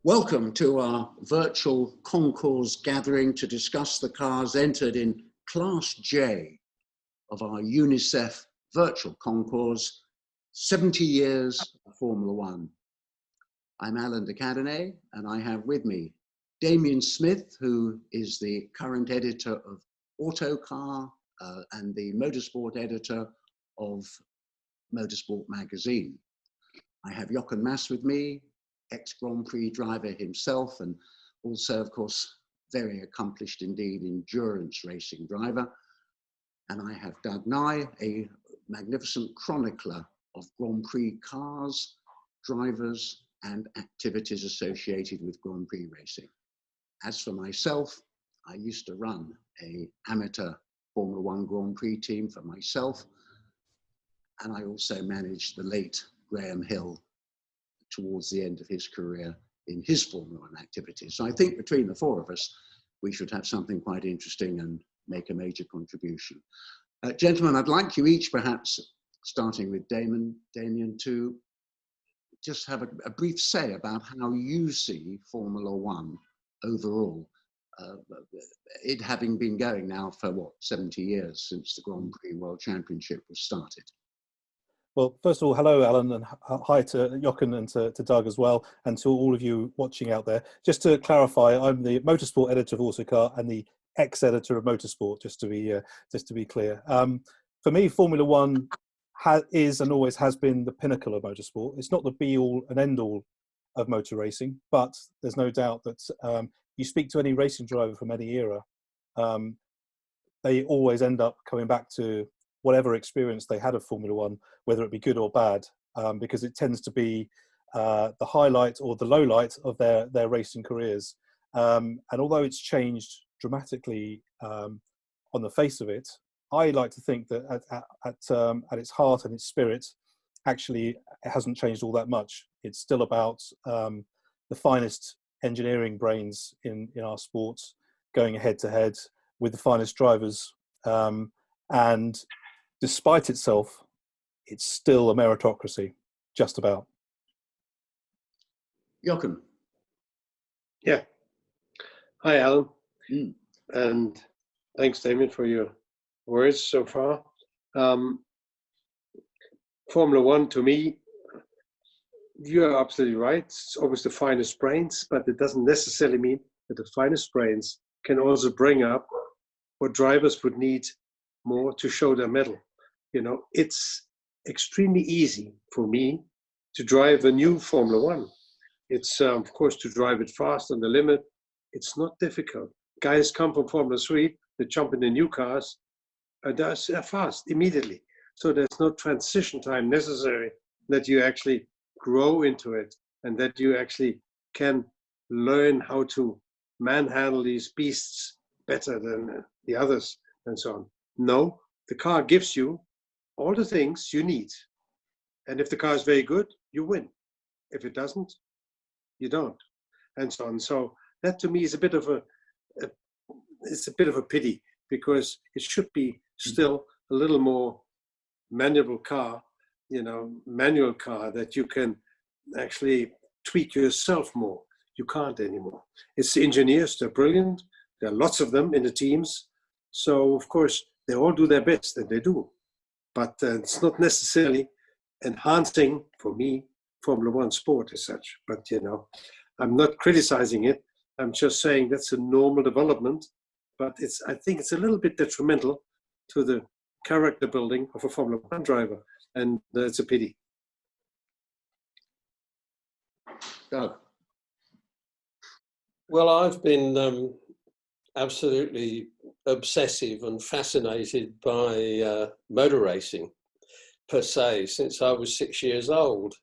Welcome to our virtual Concours gathering to discuss the cars entered in Class J of our UNICEF virtual Concours, 70 years of Formula One. I'm Alan de Cadenet, and I have with me Damien Smith, who is the current editor of Autocar and the motorsport editor of Motorsport magazine. I have Jochen Mass with me, ex-Grand Prix driver himself, and also, of course, very accomplished indeed endurance racing driver. And I have Doug Nye, a magnificent chronicler of Grand Prix cars, drivers, and activities associated with Grand Prix racing. As for myself, I used to run an amateur Formula One Grand Prix team for myself, and I also managed the late Graham Hill towards the end of his career in his Formula One activities. So I think between the four of us, we should have something quite interesting and make a major contribution. Gentlemen, I'd like you each, perhaps starting with Damien, to just have a brief say about how you see Formula One overall, it having been going now for what, 70 years since the Grand Prix World Championship was started. Well, first of all, hello, Alan, and hi to Jochen and to Doug as well, and to all of you watching out there. Just to clarify, I'm the motorsport editor of Autocar and the ex-editor of Motorsport, just to be clear. For me, Formula One is and always has been the pinnacle of motorsport. It's not the be-all and end-all of motor racing, but there's no doubt that you speak to any racing driver from any era, they always end up coming back to whatever experience they had of Formula One, whether it be good or bad, because it tends to be the highlight or the low light of their racing careers. And although it's changed dramatically on the face of it, I like to think that at its heart and its spirit, actually, it hasn't changed all that much. It's still about the finest engineering brains in our sports going head to head with the finest drivers. And despite itself, it's still a meritocracy, just about. Jochen. Yeah. Hi, Alan. And thanks, Damien, for your words so far. Formula One, to me, you're absolutely right. It's always the finest brains, but it doesn't necessarily mean that the finest brains can also bring up what drivers would need more to show their mettle. You know, it's extremely easy for me to drive a new Formula One. It's, of course, to drive it fast on the limit. It's not difficult. Guys come from Formula 3, they jump in the new cars, and they're fast immediately. So there's no transition time necessary that you actually grow into it and that you actually can learn how to manhandle these beasts better than the others and so on. No, the car gives you all the things you need. And if the car is very good, you win. If it doesn't, you don't, and so on. So that to me is a bit of a pity, because it should be still a little more manual car that you can actually tweak yourself more. You can't anymore. It's the engineers, they're brilliant. There are lots of them in the teams. So of course, they all do their best, and they do. But it's not necessarily enhancing, for me, Formula One sport as such. But, I'm not criticizing it. I'm just saying that's a normal development. But I think it's a little bit detrimental to the character building of a Formula One driver. And it's a pity. Doug. Well, I've been absolutely obsessive and fascinated by motor racing per se since I was 6 years old,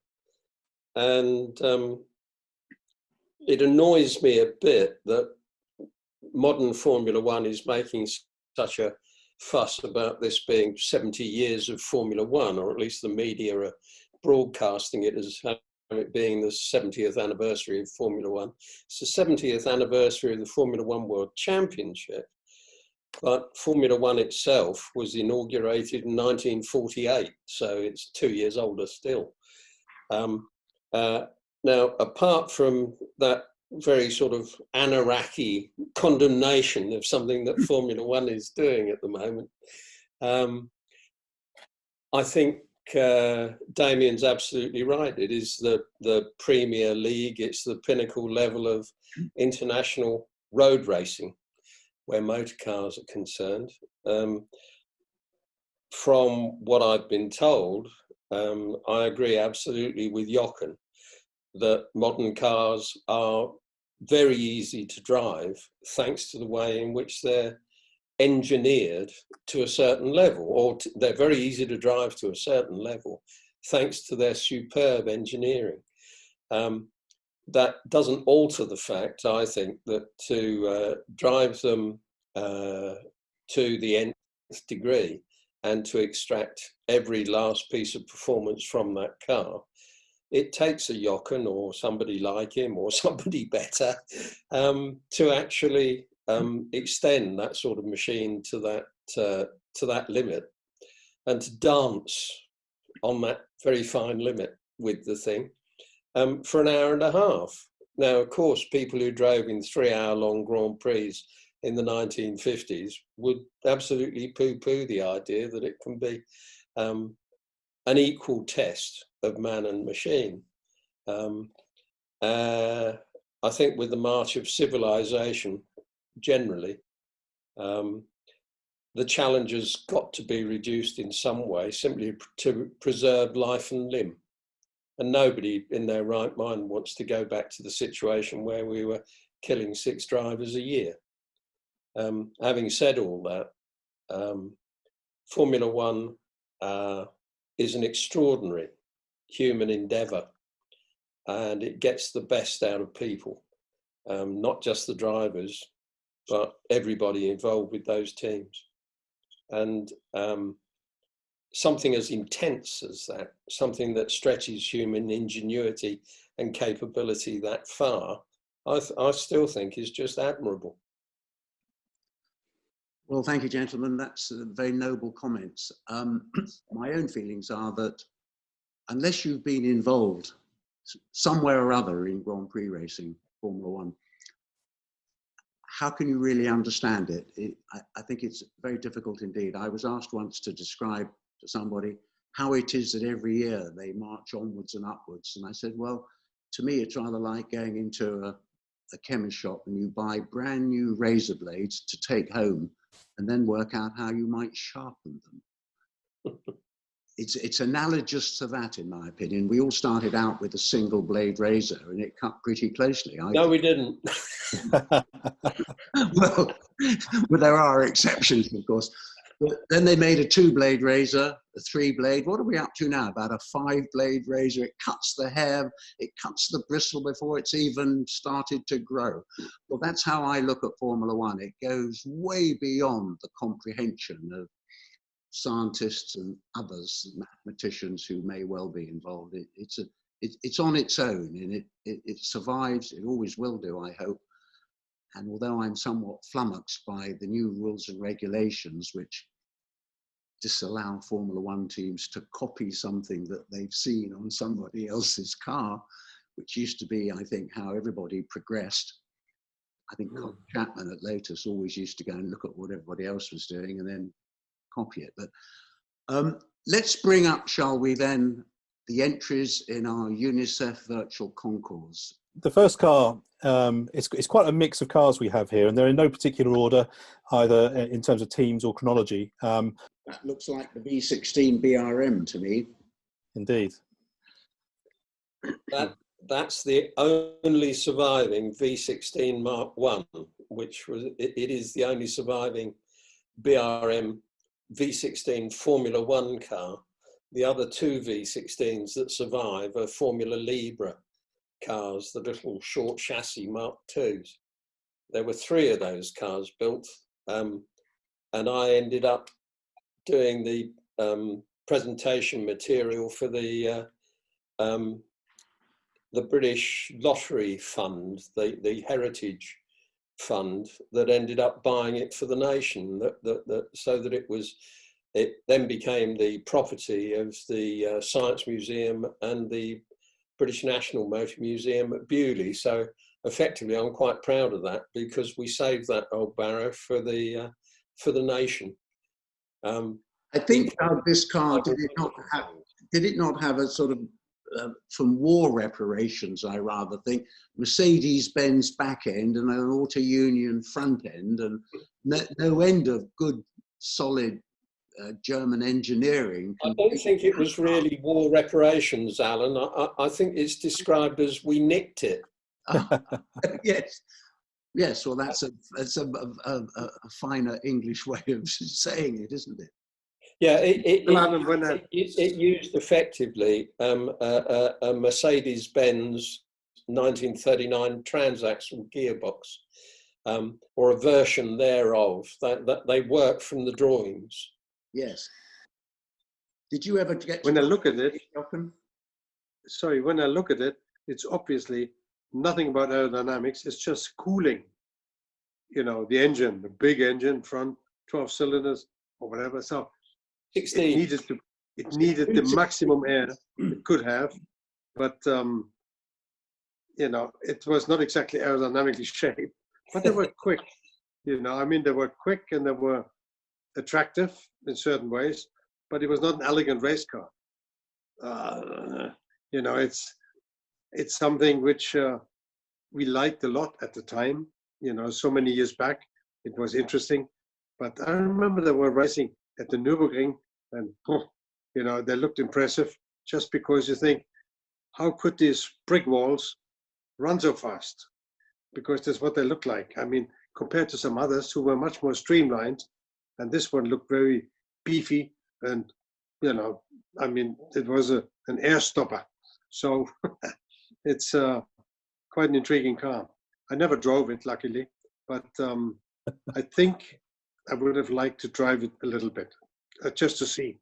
and it annoys me a bit that modern Formula One is making such a fuss about this being 70 years of Formula One, or at least the media are broadcasting it as it being the 70th anniversary of Formula One. It's the 70th anniversary of the Formula One World Championship. but Formula One itself was inaugurated in 1948, so it's 2 years older still. Now, apart from that very sort of Anaraki condemnation of something that Formula One is doing at the moment, I think Damien's absolutely right. It is the Premier League, it's the pinnacle level of international road racing where motor cars are concerned. From what I've been told, I agree absolutely with Jochen that modern cars are very easy to drive thanks to the way in which they're engineered to a certain level, or they're very easy to drive to a certain level thanks to their superb engineering. That doesn't alter the fact, I think, that to drive them to the nth degree and to extract every last piece of performance from that car, it takes a Jochen or somebody like him or somebody better to actually extend that sort of machine to that limit and to dance on that very fine limit with the thing for an hour and a half. Now, of course, people who drove in 3-hour-long Grand Prix in the 1950s would absolutely poo-poo the idea that it can be an equal test of man and machine. I think with the march of civilization, generally, the challenge has got to be reduced in some way, simply to preserve life and limb. And nobody in their right mind wants to go back to the situation where we were killing 6 drivers a year. Having said all that, Formula One is an extraordinary human endeavour, and it gets the best out of people, not just the drivers, but everybody involved with those teams. And something as intense as that, something that stretches human ingenuity and capability that far, I still think is just admirable. Well, thank you, gentlemen. That's very noble comments. My own feelings are that unless you've been involved somewhere or other in Grand Prix racing, Formula One, how can you really understand it? I think it's very difficult indeed. I was asked once to describe to somebody how it is that every year they march onwards and upwards. And I said, well, to me, it's rather like going into a chemist shop and you buy brand new razor blades to take home and then work out how you might sharpen them. It's analogous to that, in my opinion. We all started out with a single blade razor and it cut pretty closely. No, we didn't. Well, there are exceptions, of course. But then they made a 2-blade razor, a 3-blade. What are we up to now? About a 5-blade razor. It cuts the hair, it cuts the bristle before it's even started to grow. Well, that's how I look at Formula One. It goes way beyond the comprehension of scientists and others, mathematicians who may well be involved. It's on its own, and it survives. It always will do, I hope. And although I'm somewhat flummoxed by the new rules and regulations which disallow Formula One teams to copy something that they've seen on somebody else's car, which used to be, I think, how everybody progressed. I think Colin Chapman at Lotus always used to go and look at what everybody else was doing and then copy it. But let's bring up, shall we then, the entries in our UNICEF virtual concours. The first car, it's quite a mix of cars we have here, and they're in no particular order, either in terms of teams or chronology. That looks like the V16 BRM to me. Indeed. That's the only surviving V16 Mark I, which was, it is the only surviving BRM V16 Formula One car. The other 2 V16s that survive are Formula Libre cars, the little short chassis Mark IIs. There were 3 of those cars built, and I ended up doing the presentation material for the British Lottery Fund, the Heritage fund that ended up buying it for the nation, so that it then became the property of the Science Museum and the British National Motor Museum at Bewley. So effectively, I'm quite proud of that, because we saved that old barrow for the nation. I think this car, did it not have a sort of, from war reparations, I rather think, Mercedes-Benz back end and an Auto Union front end, and no end of good, solid German engineering. I don't think it was really war reparations, Alan. I think it's described as we nicked it. Yes. Yes, well, that's a finer English way of saying it, isn't it? Yeah, it used effectively a Mercedes-Benz 1939 transaxle gearbox, or a version thereof. That they worked from the drawings. Yes. Did you ever get? When I look at it, sorry, when I look at it, it's obviously nothing about aerodynamics. It's just cooling. You know, the engine, the big engine, front 12 cylinders or whatever. So 16. it needed the maximum air it could have, but you know, it was not exactly aerodynamically shaped. But they were quick. You know, I mean, they were quick and they were attractive in certain ways, but it was not an elegant race car. You know, it's something which we liked a lot at the time. You know, so many years back, it was interesting. But I remember they were racing at the Nürburgring, and you know, they looked impressive. Just because you think, how could these brick walls run so fast? Because that's what they look like. I mean, compared to some others who were much more streamlined, and this one looked very beefy, and you know, I mean, it was an air stopper. So it's quite an intriguing car. I never drove it, luckily, but I think I would have liked to drive it a little bit, just to see.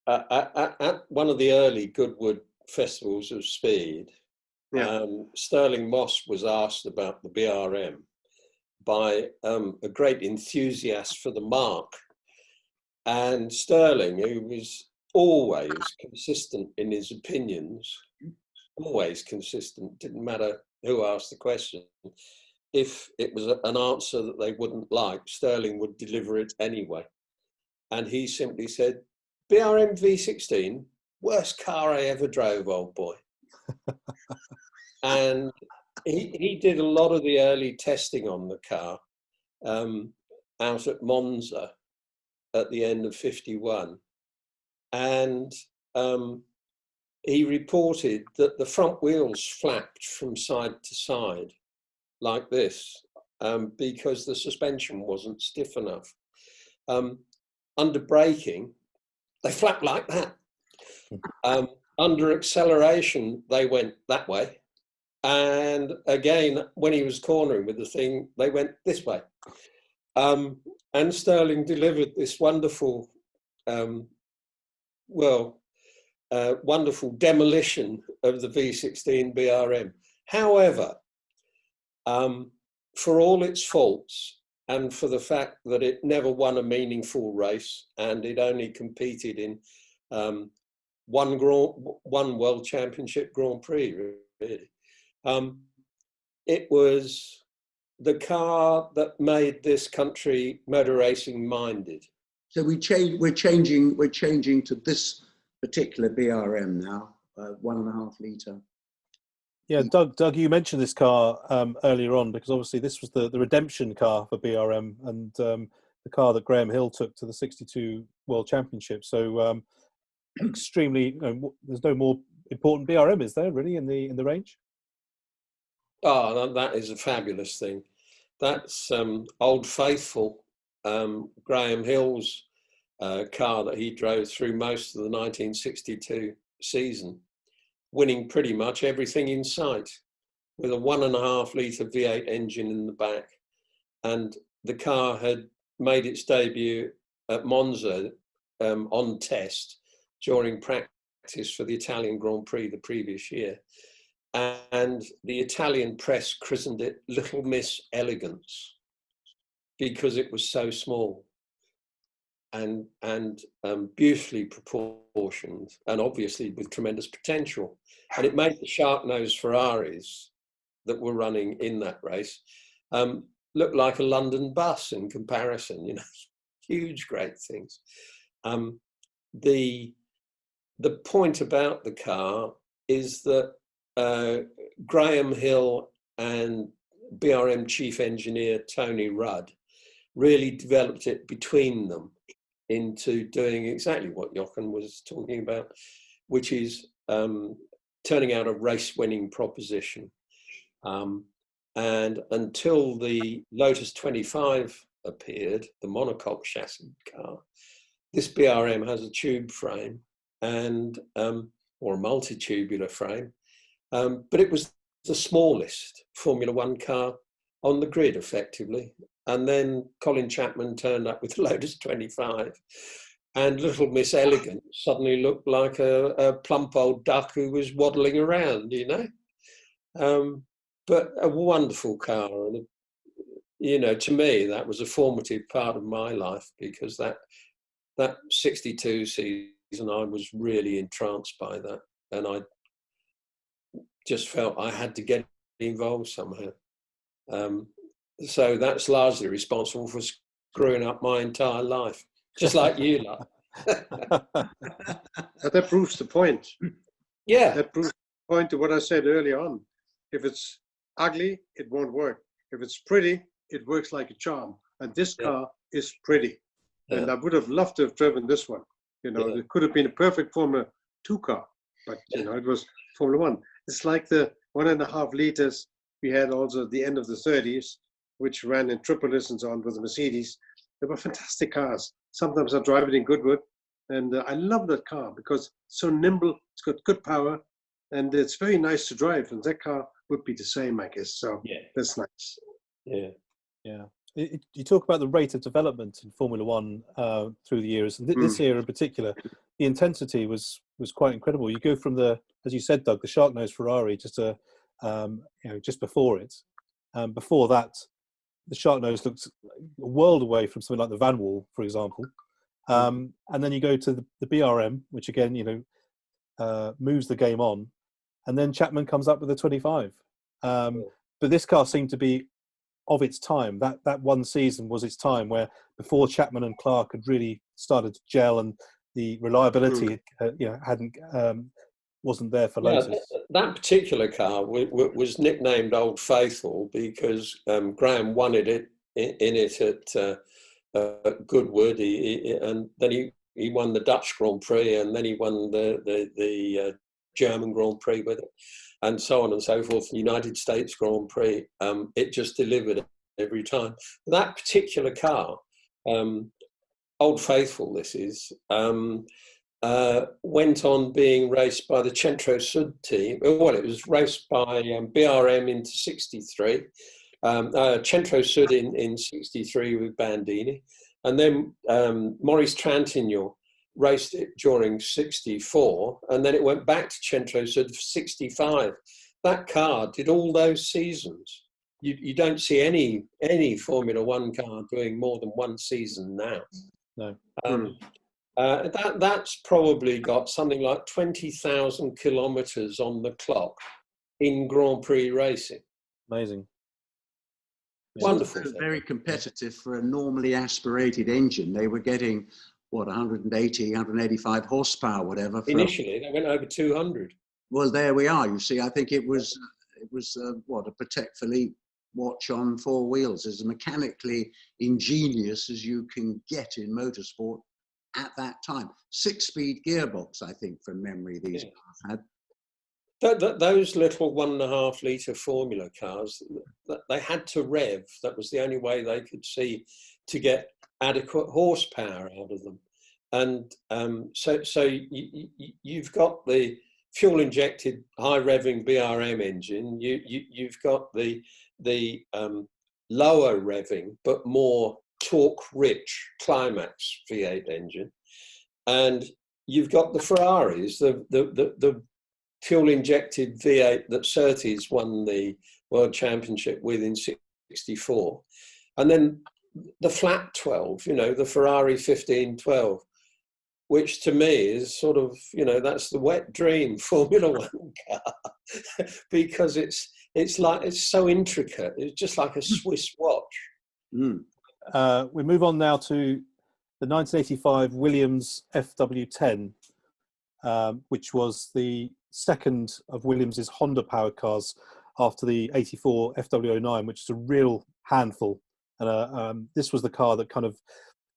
At one of the early Goodwood festivals of speed, Sterling Moss was asked about the BRM by a great enthusiast for the Mark. And Sterling, who was always consistent in his opinions, always consistent, didn't matter who asked the question. If it was an answer that they wouldn't like, Sterling would deliver it anyway. And he simply said, BRM V16, worst car I ever drove, old boy. And he did a lot of the early testing on the car out at Monza at the end of 51. And he reported that the front wheels flapped from side to side like this because the suspension wasn't stiff enough. Under braking, they flapped like that. Under acceleration, they went that way. And again, when he was cornering with the thing, they went this way. And Sterling delivered this wonderful, wonderful demolition of the V16 BRM. However, for all its faults and for the fact that it never won a meaningful race and it only competed in one World Championship Grand Prix, really, it was the car that made this country motor racing minded. So we're changing to this particular BRM now, 1.5 litre. Yeah, Doug, you mentioned this car earlier on because obviously this was the redemption car for BRM and the car that Graham Hill took to the '62 World Championship. So extremely, there's no more important BRM, is there, really, in the range? Oh, that is a fabulous thing. That's Old Faithful, Graham Hill's car that he drove through most of the 1962 season, winning pretty much everything in sight with a 1.5 litre V8 engine in the back. And the car had made its debut at Monza on test during practice for the Italian Grand Prix the previous year. and the Italian press christened it Little Miss Elegance because it was so small and beautifully proportioned, and obviously with tremendous potential. And it made the shark-nosed Ferraris that were running in that race look like a London bus in comparison, you know, huge, great things. The point about the car is that Graham Hill and BRM chief engineer Tony Rudd really developed it between them into doing exactly what Jochen was talking about, which is turning out a race-winning proposition. And until the Lotus 25 appeared, the monocoque chassis car, this BRM has a tube frame and or a multi-tubular frame, but it was the smallest Formula One car on the grid, effectively. And then Colin Chapman turned up with the Lotus 25, and Little Miss Elegant suddenly looked like a plump old duck who was waddling around, you know. But a wonderful car, and you know, to me, that was a formative part of my life, because that 62 season, I was really entranced by that, and I just felt I had to get involved somehow. So that's largely responsible for screwing up my entire life, just like you lot. But that proves the point. Yeah. That proves the point to what I said earlier on. If it's ugly, it won't work. If it's pretty, it works like a charm. And this car is pretty. Yeah. And I would have loved to have driven this one. You know, it could have been a perfect Formula 2 car, but you know, it was Formula 1. It's like the 1.5 liters we had also at the end of the 30s, which ran in triples and so on with the Mercedes. They were fantastic cars. Sometimes I drive it in Goodwood, and I love that car because it's so nimble, it's got good power, and it's very nice to drive. And that car would be the same, I guess. So that's nice. Yeah. Yeah. You talk about the rate of development in Formula One through the years, and this year in particular, the intensity was quite incredible. You go from the, as you said, Doug, the shark-nosed Ferrari just you know, just before it. Before that, the shark-nose looks a world away from something like the Van Wall, for example. And then you go to the BRM, which again, you know, moves the game on, and then Chapman comes up with the 25. But this car seemed to be of its time. That one season was its time, where before Chapman and Clark had really started to gel, and the reliability you know, wasn't there for Lotus. That particular car was nicknamed Old Faithful because Graham won it in it at Goodwood, and then he won the Dutch Grand Prix, and then he won the German Grand Prix with it, and so on and so forth. The United States Grand Prix, it just delivered every time. That particular car, Old Faithful, this is, went on being raced by the Centro Sud team. Well, it was raced by BRM into 63, Centro Sud in 63 with Bandini, and then Maurice Trintignant raced it during 64, and then it went back to Centro Sud for 65. That car did all those seasons. You don't see any Formula One car doing more than one season now. No. That's probably got something like 20,000 kilometres on the clock in Grand Prix racing. Amazing. Wonderful. Very competitive for a normally aspirated engine. They were getting, what, 180, 185 horsepower, whatever. Initially, they went over 200. Well, there we are. You see, I think it was what, a Patek Philippe watch on 4 wheels, as mechanically ingenious as you can get in motorsport at that time. 6-speed gearbox, I think, from memory, these cars had. Those little 1.5 litre Formula cars, they had to rev. That was the only way they could see to get adequate horsepower out of them. And so you've got the fuel-injected, high-revving BRM engine. You've got the lower revving but more torque-rich Climax V8 engine, and you've got the Ferraris, the fuel-injected V8 that Surtees won the World Championship with in '64. And then the flat 12, the Ferrari 1512, which to me is sort of, that's the wet dream Formula One car because it's so intricate. It's just like a Swiss watch. Mm. We move on now to the 1985 Williams FW10, which was the second of Williams's Honda-powered cars after the '84 FW09, which is a real handful. And this was the car that kind of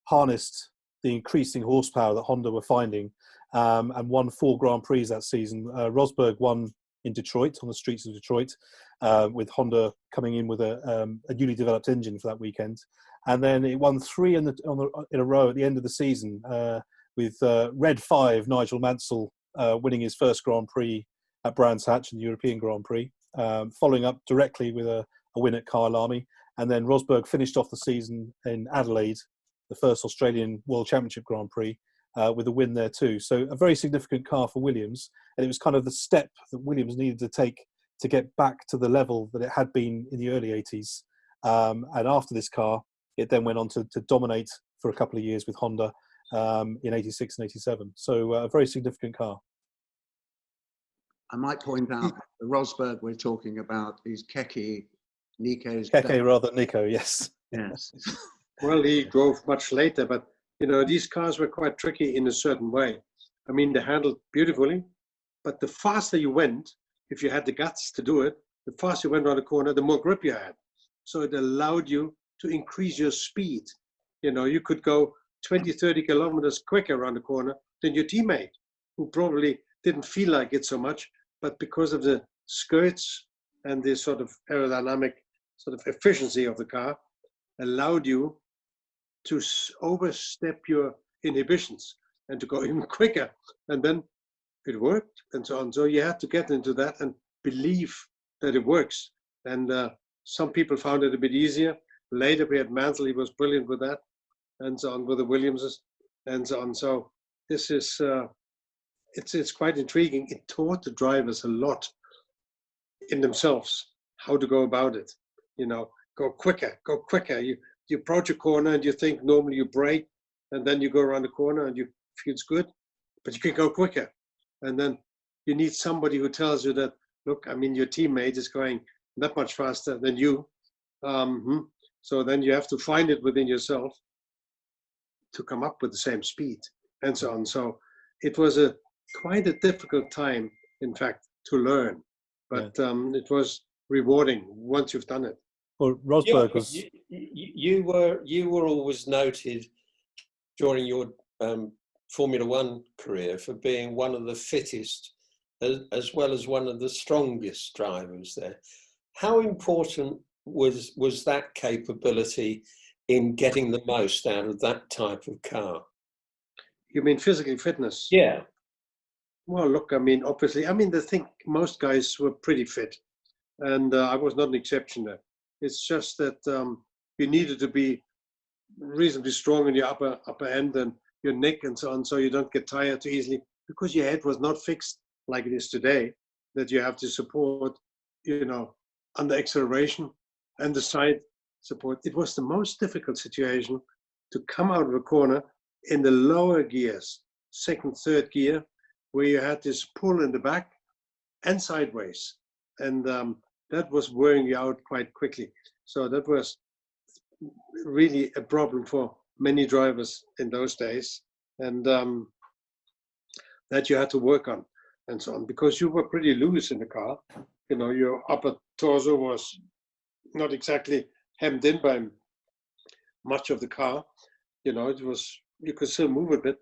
harnessed the increasing horsepower that Honda were finding, and won 4 Grand Prix that season. Rosberg won in Detroit, on the streets of Detroit, with Honda coming in with a newly developed engine for that weekend. And then it won 3 in a row at the end of the season, with Red 5, Nigel Mansell, winning his first Grand Prix at Brands Hatch in the European Grand Prix, following up directly with a win at Kyalami. And then Rosberg finished off the season in Adelaide, the first Australian World Championship Grand Prix, with a win there too. So a very significant car for Williams. And it was kind of the step that Williams needed to take to get back to the level that it had been in the early 80s. And after this car, it then went on to dominate for a couple of years with Honda in 86 and 87. So a very significant car. I might point out the Rosberg we're talking about is Nico's Keke rather Nico, yes. Yes. Well, he drove much later, but these cars were quite tricky in a certain way. I mean, they handled beautifully, but the faster you went, if you had the guts to do it, the faster you went around the corner, the more grip you had. So it allowed you to increase your speed. You could go 20, 30 kilometers quicker around the corner than your teammate, who probably didn't feel like it so much, but because of the skirts and the sort of aerodynamic sort of efficiency of the car, allowed you to overstep your inhibitions and to go even quicker. And then it worked and so on. So you had to get into that and believe that it works. And some people found it a bit easier. Later we had Mansell, he was brilliant with that, and so on, with the Williamses and so on. So this is, it's quite intriguing. It taught the drivers a lot in themselves, how to go about it. Go quicker. You approach a corner and you think normally you brake, and then you go around the corner and you feel it's good, but you can go quicker. And then you need somebody who tells you that, look, I mean, your teammate is going that much faster than you. So then you have to find it within yourself to come up with the same speed and so on. So it was quite a difficult time, in fact, to learn, but it was rewarding once you've done it. Well, Rosberg was. You were always noted during your Formula One career for being one of the fittest, as well as one of the strongest drivers there. How important was that capability in getting the most out of that type of car? You mean physical fitness? Yeah. Well, look, I mean, obviously, I think most guys were pretty fit, and I was not an exception there. It's just that you needed to be reasonably strong in your upper end and your neck and so on, so you don't get tired too easily, because your head was not fixed like it is today, that you have to support, under acceleration and the side support. It was the most difficult situation to come out of a corner in the lower gears, second, third gear, where you had this pull in the back and sideways. And that was wearing you out quite quickly. So that was really a problem for many drivers in those days. And that you had to work on and so on, because you were pretty loose in the car. Your upper torso was not exactly hemmed in by much of the car. It was, you could still move a bit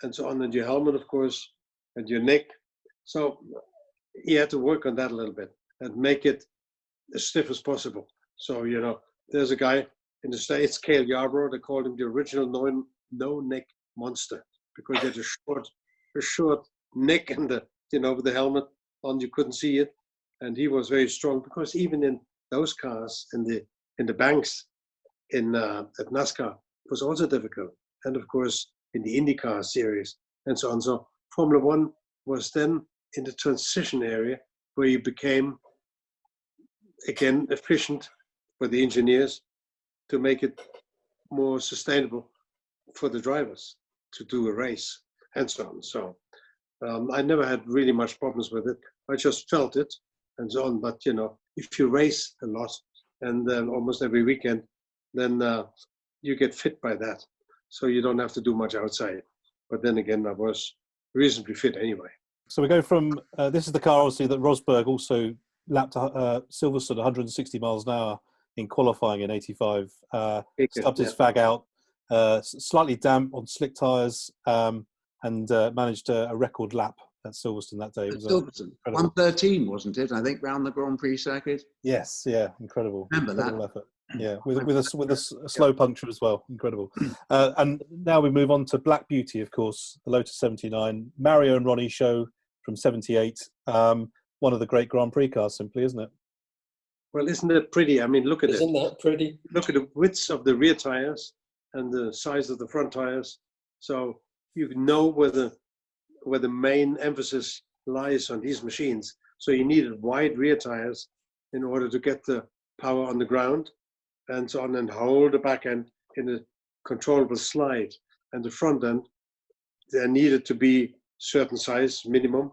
and so on, and your helmet, of course, and your neck. So you had to work on that a little bit and make it as stiff as possible. So, there's a guy in the States, Cale Yarborough, they called him the original no-neck monster, because he had a short neck and with the helmet on, you couldn't see it. And he was very strong, because even in those cars, in the banks at NASCAR, it was also difficult. And of course, in the IndyCar series and so on. So Formula One was then in the transition area where you became, again, efficient for the engineers to make it more sustainable for the drivers to do a race and so on. So I never had really much problems with it. I just felt it and so on. But, you know, if you race a lot and then almost every weekend, then you get fit by that. So you don't have to do much outside. But then again, I was reasonably fit anyway. So we go from, this is the car obviously that Rosberg also lapped Silverstone 160 miles an hour in qualifying in 85. Stubbed his fag out, slightly damp on slick tyres, and managed a record lap at Silverstone that day. It was Silverstone, 113, wasn't it? I think round the Grand Prix circuit. Yes, yeah, incredible. Remember incredible that? effort. Yeah, with a slow puncture as well. Incredible. And now we move on to Black Beauty, of course, the Lotus 79, Mario and Ronnie show from 78. One of the great Grand Prix cars, simply, isn't it? Well, isn't it pretty? I mean, look at it. Isn't that pretty? Look at the widths of the rear tires and the size of the front tires. So you know where the main emphasis lies on these machines. So you needed wide rear tires in order to get the power on the ground and so on, and hold the back end in a controllable slide. And the front end, there needed to be certain size minimum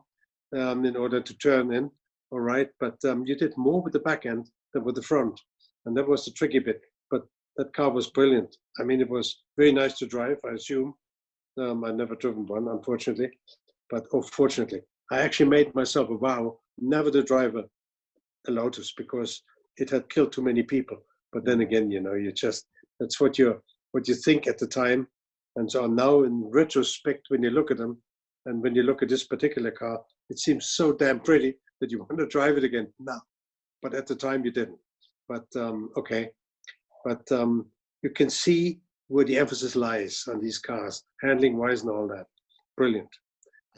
in order to turn in. All right, but you did more with the back end than with the front, and that was the tricky bit. But that car was brilliant. I mean, it was very nice to drive, I assume. I never driven one, unfortunately, but fortunately, I actually made myself a vow never to drive a Lotus because it had killed too many people. But then again, you know, that's what you think at the time, and so now in retrospect, when you look at them, and when you look at this particular car, it seems so damn pretty that you want to drive it again now. But at the time you didn't. But okay. But you can see where the emphasis lies on these cars, handling wise and all that. Brilliant.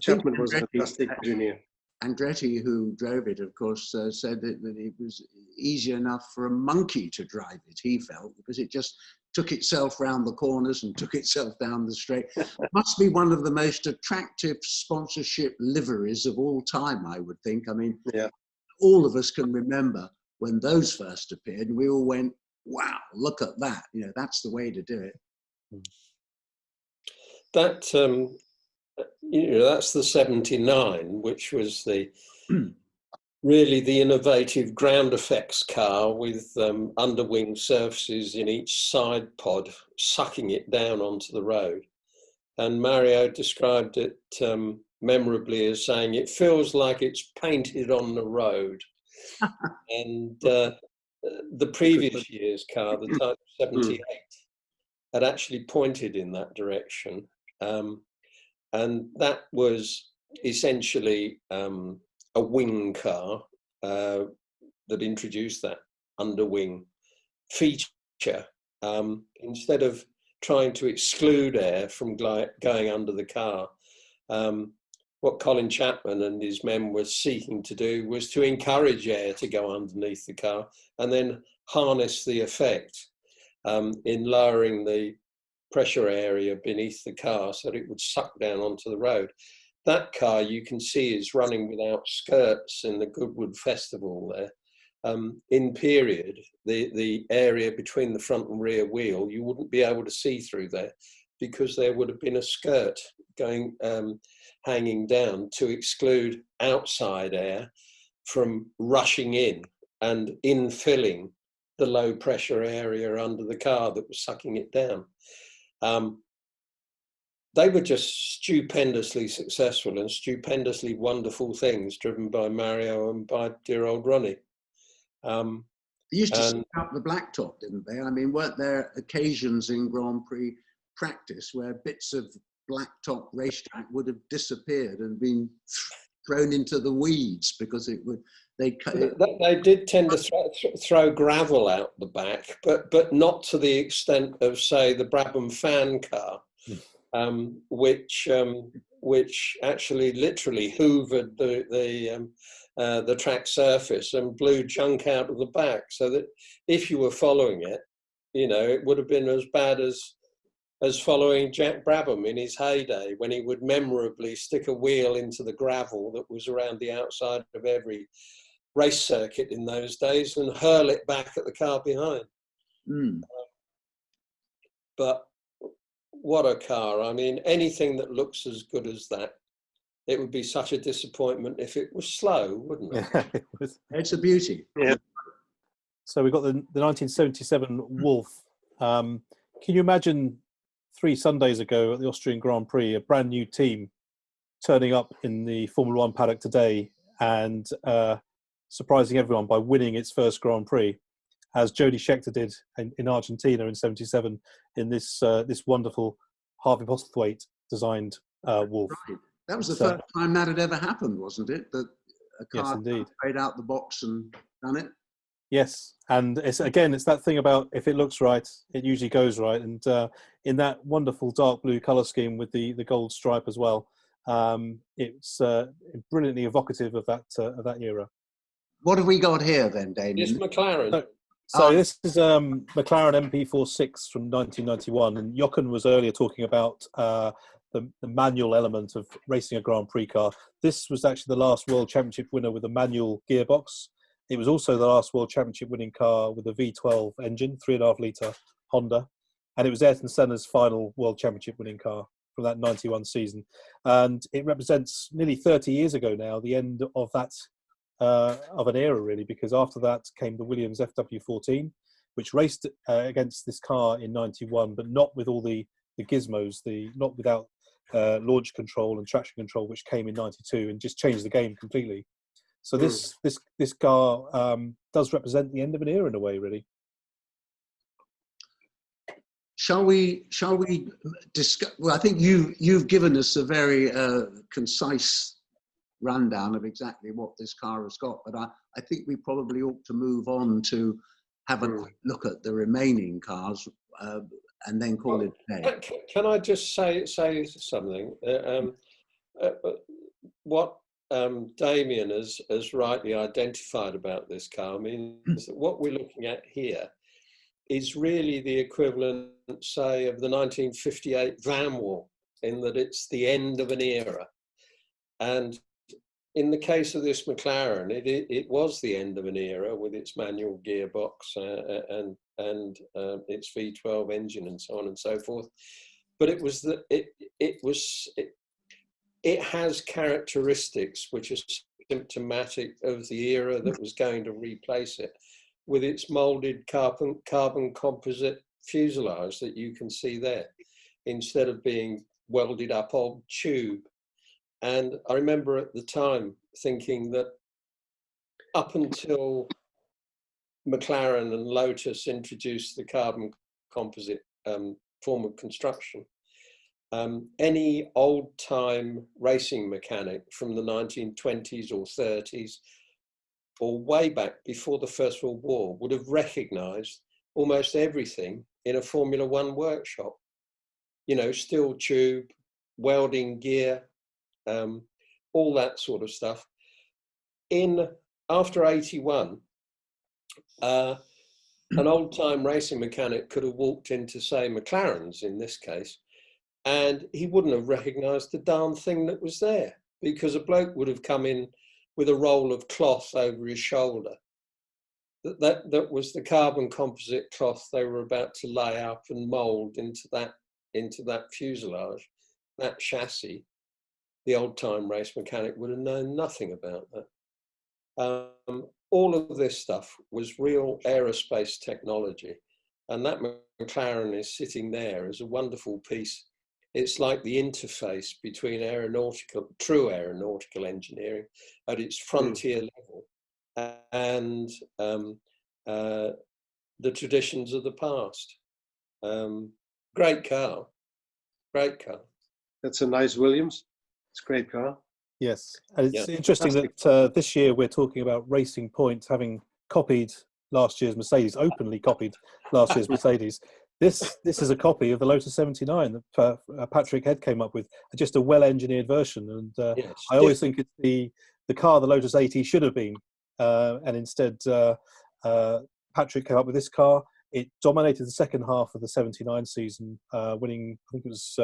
Chapman was a fantastic engineer. Andretti, who drove it, of course, said that it was easy enough for a monkey to drive it, he felt, because it just took itself round the corners and took itself down the straight. Must be one of the most attractive sponsorship liveries of all time, I would think. I mean, yeah. All of us can remember when those first appeared, and we all went, wow, look at that. You know, that's the way to do it. That, you know, that's the 79, which was the really the innovative ground effects car with underwing surfaces in each side pod, sucking it down onto the road. And Mario described it memorably as saying, it feels like it's painted on the road. And the previous year's car, the Type 78, had actually pointed in that direction. And that was essentially a wing car that introduced that underwing feature. Instead of trying to exclude air from going under the car, what Colin Chapman and his men were seeking to do was to encourage air to go underneath the car and then harness the effect in lowering the pressure area beneath the car so that it would suck down onto the road. That car you can see is running without skirts in the Goodwood Festival there. In period, the area between the front and rear wheel, you wouldn't be able to see through there because there would have been a skirt going hanging down to exclude outside air from rushing in and infilling the low pressure area under the car that was sucking it down. They were just stupendously successful and stupendously wonderful things driven by Mario and by dear old Ronnie. They used to stick up the blacktop, didn't they? I mean, weren't there occasions in Grand Prix practice where bits of blacktop racetrack would have disappeared and been thrown into the weeds because it would. They did tend to throw gravel out the back, but not to the extent of, say, the Brabham fan car, which actually literally hoovered the track surface and blew junk out of the back, so that if you were following it, you know, it would have been as bad as as following Jack Brabham in his heyday, when he would memorably stick a wheel into the gravel that was around the outside of every race circuit in those days and hurl it back at the car behind. Mm. But what a car. I mean, anything that looks as good as that, it would be such a disappointment if it was slow, wouldn't it? Yeah, it was. It's a beauty. Yeah. So we've got the 1977 Wolf. Can you imagine 3 Sundays ago at the Austrian Grand Prix, a brand new team turning up in the Formula One paddock today and surprising everyone by winning its first Grand Prix, as Jody Scheckter did in Argentina in '77 in this wonderful Harvey Postlethwaite designed Wolf. Right. That was the first time that had ever happened, wasn't it? That a car indeed. straight out the box and done it. Yes, and it's that thing about if it looks right, it usually goes right. And in that wonderful dark blue colour scheme with the gold stripe as well, it's brilliantly evocative of that era. What have we got here then, It's Damien? McLaren. So this is McLaren MP46 from 1991, and Jochen was earlier talking about the manual element of racing a Grand Prix car. This was actually the last World Championship winner with a manual gearbox. It was also the last World Championship winning car with a V12 engine, 3.5 litre Honda, and it was Ayrton Senna's final World Championship winning car from that 91 season. And it represents nearly 30 years ago now, the end of that of an era, really, because after that came the Williams FW14, which raced against this car in 91, but not with all the gizmos, not without launch control and traction control, which came in 92 and just changed the game completely. So this car does represent the end of an era in a way, really. Shall we discuss? Well, I think you've given us a very concise rundown of exactly what this car has got, but I think we probably ought to move on to have a quick look at the remaining cars and then call it a day. Can I just say something? What Damien has rightly identified about this car, I mean, is that what we're looking at here is really the equivalent, say, of the 1958 Vanwall, in that it's the end of an era. And in the case of this McLaren, it was the end of an era with its manual gearbox and its V12 engine and so on and so forth. But it has characteristics which are symptomatic of the era that was going to replace it, with its molded carbon composite fuselage that you can see there, instead of being welded up old tube. And I remember at the time thinking that up until McLaren and Lotus introduced the carbon composite form of construction, any old-time racing mechanic from the 1920s or 30s, or way back before the First World War, would have recognised almost everything in a Formula One workshop. You know, steel tube, welding gear, all that sort of stuff. After 81, an old-time racing mechanic could have walked into, say, McLaren's in this case, and he wouldn't have recognised the darn thing that was there, because a bloke would have come in with a roll of cloth over his shoulder. That was the carbon composite cloth they were about to lay up and mould into that fuselage, that chassis. The old-time race mechanic would have known nothing about that. All of this stuff was real aerospace technology, and that McLaren is sitting there as a wonderful piece. It's like the interface between true aeronautical engineering at its frontier level and the traditions of the past. Great car. That's a nice Williams. It's a great car. Yes, and it's interesting that this year we're talking about Racing Point having copied last year's Mercedes, openly copied last year's Mercedes. This is a copy of the Lotus 79 that Patrick Head came up with, just a well-engineered version. And I always think it's the car the Lotus 80 should have been, and instead Patrick came up with this car. It dominated the second half of the 79 season, winning, I think it was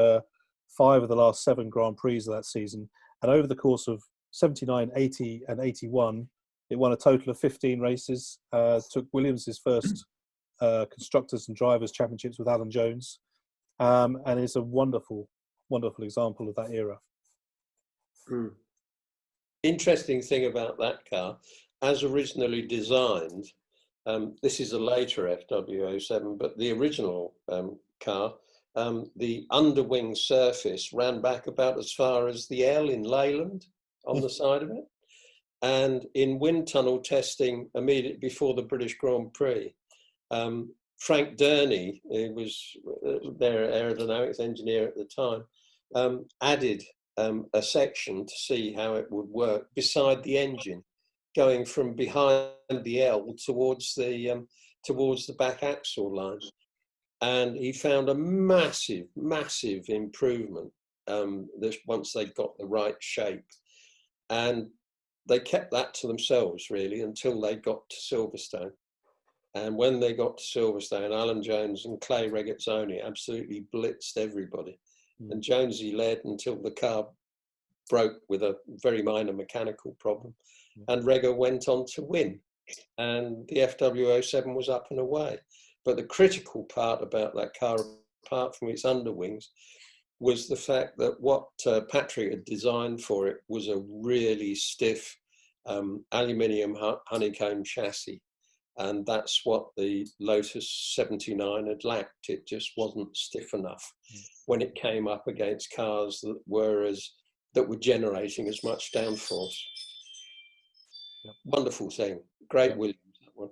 5 of the last 7 Grand Prix of that season. And over the course of 79, 80 and 81, it won a total of 15 races, took Williams' first Constructors and Drivers Championships with Alan Jones, and it's a wonderful, wonderful example of that era. Interesting thing about that car, as originally designed, this is a later FW07, but the original car, the underwing surface ran back about as far as the L in Leyland on the side of it. And in wind tunnel testing immediately before the British Grand Prix, Frank Durney, who was their aerodynamics engineer at the time, added a section to see how it would work beside the engine, going from behind the L towards the back axle line. And he found a massive, massive improvement once they got the right shape. And they kept that to themselves, really, until they got to Silverstone. And when they got to Silverstone, Alan Jones and Clay Regazzoni absolutely blitzed everybody. And Jonesy led until the car broke with a very minor mechanical problem. And Rega went on to win. And the FW07 was up and away. But the critical part about that car, apart from its underwings, was the fact that what Patrick had designed for it was a really stiff aluminium honeycomb chassis. And that's what the Lotus 79 had lacked. It just wasn't stiff enough when it came up against cars that were generating as much downforce. Wonderful thing. Great Williams, that one.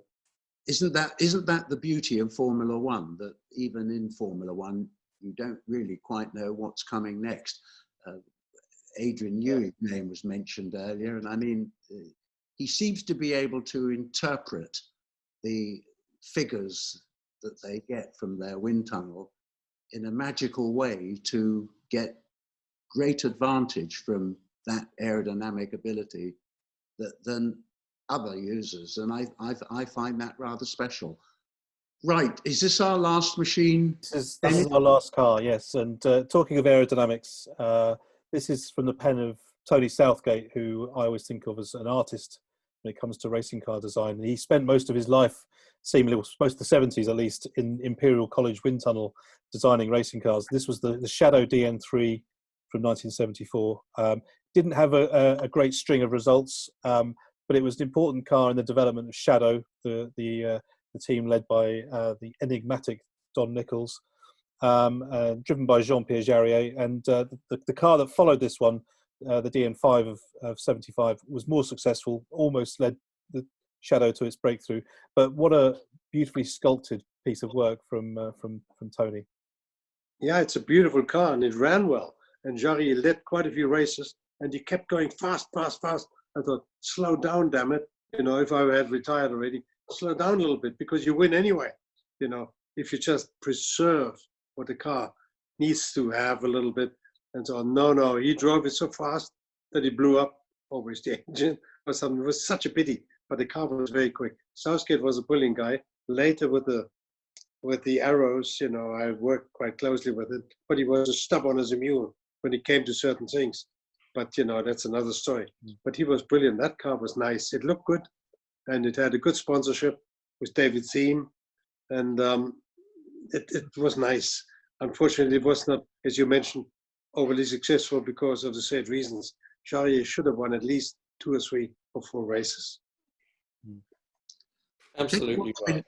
Isn't that the beauty of Formula One, that even in Formula One, you don't really quite know what's coming next? Adrian Newey's name was mentioned earlier, and I mean, he seems to be able to interpret the figures that they get from their wind tunnel in a magical way to get great advantage from that aerodynamic ability than other users, and I find that rather special. Right, is this our last machine? This is our last car, yes. And talking of aerodynamics, this is from the pen of Tony Southgate, who I always think of as an artist when it comes to racing car design. He spent most of his life, seemingly most of the 70s at least, in Imperial College wind tunnel designing racing cars. This was the Shadow DN3 from 1974. Didn't have a great string of results, but it was an important car in the development of Shadow, the team led by the enigmatic Don Nichols, driven by Jean-Pierre Jarier. And the car that followed this one, the DN5 of 75, was more successful, almost led the Shadow to its breakthrough. But what a beautifully sculpted piece of work from Tony. Yeah, it's a beautiful car and it ran well. And Jarier led quite a few races and he kept going fast, fast, fast. I thought, slow down, damn it. You know, if I had retired already, slow down a little bit because you win anyway. You know, if you just preserve what the car needs to have a little bit. And so, no, he drove it so fast that he blew up always the engine or something. It was such a pity, but the car was very quick. Southgate was a brilliant guy. Later with the arrows, you know, I worked quite closely with it, but he was as stubborn as a mule when it came to certain things. But, you know, that's another story. But he was brilliant. That car was nice. It looked good. And it had a good sponsorship with David Thiem. And it was nice. Unfortunately, it was not, as you mentioned, overly successful because of the said reasons. Jarier should have won at least 2 or 3 or 4 races. Absolutely right.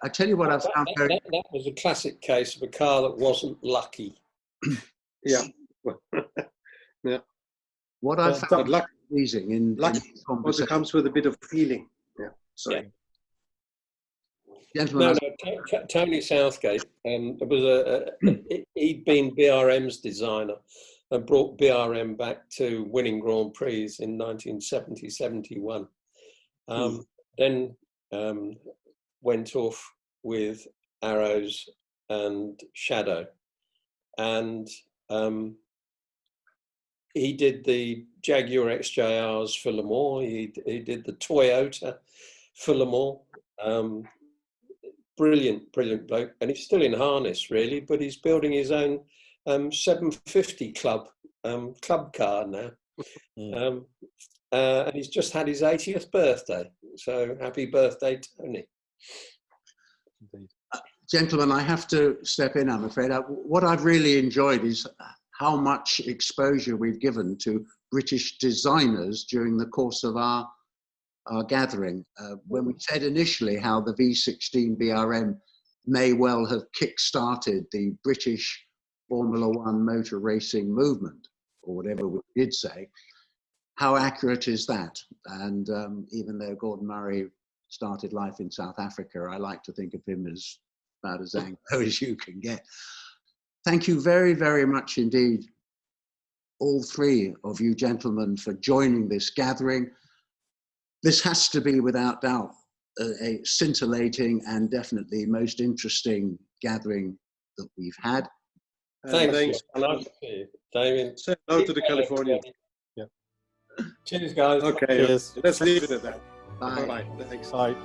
I tell you what I found very... That was a classic case of a car that wasn't lucky. Yeah. Yeah. What I found pleasing in also comes with a bit of feeling. Yeah. Sorry. Yeah. Gentlemen, Tony Southgate he'd been BRM's designer and brought BRM back to winning Grand Prix in 1970-71. Then went off with Arrows and Shadow, and he did the Jaguar XJRs for Le Mans. He did the Toyota for Le Mans. brilliant bloke, and he's still in harness really, but he's building his own 750 club car now. And he's just had his 80th birthday, so happy birthday, Tony. Indeed. Gentlemen, I have to step in, I'm afraid. What I've really enjoyed is how much exposure we've given to British designers during the course of our gathering. When we said initially how the V16 BRM may well have kick-started the British Formula One motor racing movement, or whatever we did say, how accurate is that? And even though Gordon Murray started life in South Africa, I like to think of him as about as Anglo as you can get. Thank you very, very much indeed, all three of you gentlemen, for joining this gathering. This has to be, without doubt, a scintillating and definitely most interesting gathering that we've had. Thanks. Damien. Say hello to the Californians. Yeah. Cheers, guys. Okay, Cheers. let's leave it at that. Bye. Bye-bye. Thanks. Bye.